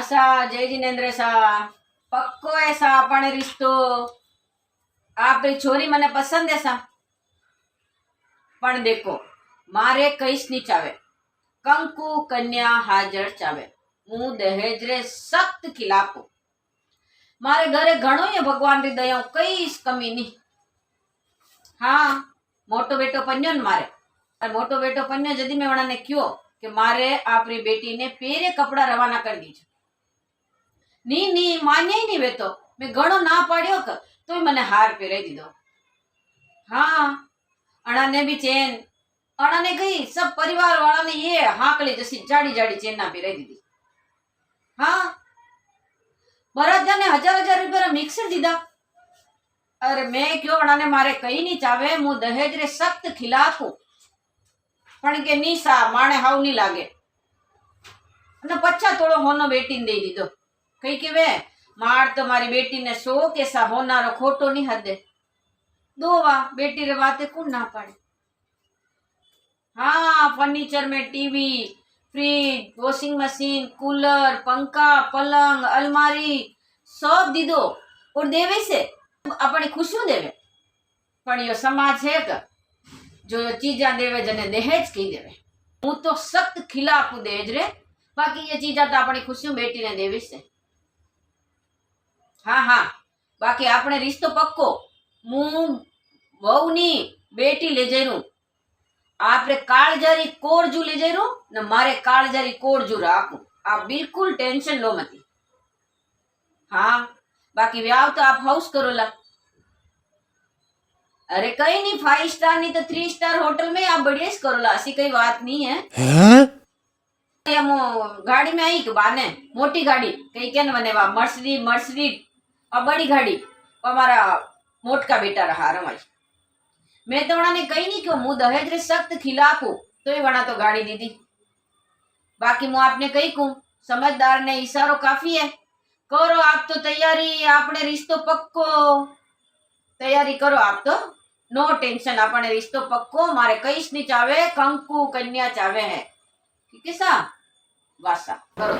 वासा जय जिनेन्द्र सा पक्को ऐसा अपने रिश्तो आप छोरी मने पसंद है सा पण देखो मारे कईश नहीं चावे कंकु कन्या हाजर चावे हूँ दहेज रे सख्त खिलाफ हूँ मारे घरे घणो ही भगवान री दया कई कमी नहीं। हाँ मोटो बेटो पन्यो ने मारे मोटो बेटो पन्यो जदी मैं वणा ने क्यों कि मारे आपरी बेटी ने पेरे कपड़ा रवाना कर दीजो नी नी मान्य ही नहीं वेतो मैं घणो ना पाड्यो तो मने हार पहेराई दीधो। हाँ अणा ने भी चेन अणा ने गई सब परिवार वाला ने ये हाकली जैसी जाड़ी जाड़ी चेन ना पहेराई दीधी। हाँ बराजा ने हजार हजार रुपया मिक्सर दीदा। अरे मैं क्यों अणा ने मारे कई नहीं चावे मु दहेज रे सख्त खिलाफ हूँ पण के नी सा माणे हाव नहीं लागे अने 50 तोड़ो होनो बेटी ने दई दीधो कई के वे मार तो मारी बेटी ने 100 के सा होनारो खोटो नहीं हदे दो वा बेटी रे बाते कौन ना पाड़े। हाँ फर्नीचर में TV fridge washing machine cooler पंखा पलंग अलमारी सब दीदो और देवे से अपनी खुशियों देवे पण यो समाज है का जो चीजा देवे जने दहेज कही देवे हूँ तो सख्त खिलाफ हूँ दहेज रे बाकी ये चीजा तो अपनी खुशियों बेटी ने देवी से। हाँ हाँ बाकी अपने रिश्तो पक्को मुं वहू नी बेटी ले जरू आपरे काळजारी कोरजू ले जरू ने मारे काळजारी कोरजू राखू आप बिल्कुल टेंशन लो मती। हाँ बाकी व्याव तो आप हाउस करो ला अरे कहीं नहीं 5 स्टार नहीं तो 3 स्टार होटल में आप बढ़िया करो ला ऐसी कोई बात नहीं है। गाड़ी में आई के बाने मोटी गाड़ी कहीं क्या बने वा मर्सिडीज मर्सिडीज और बड़ी गाड़ी हमारा मोटका बेटा रहा रमाई मैं तो वणा ने कही नहीं क्यों मु दहेज रे सख्त खिलाफ हूँ तो ही वणा तो गाड़ी दीदी बाकी मु आपने कही कहूँ समझदार ने इशारो काफी है करो आप तो तैयारी आपने रिश्तो पक्को तैयारी करो आप तो नो टेंशन अपने रिश्तो पक्को मारे कईश नहीं चावे कंकु कन्या चावे है ठीक है सा वासा करो।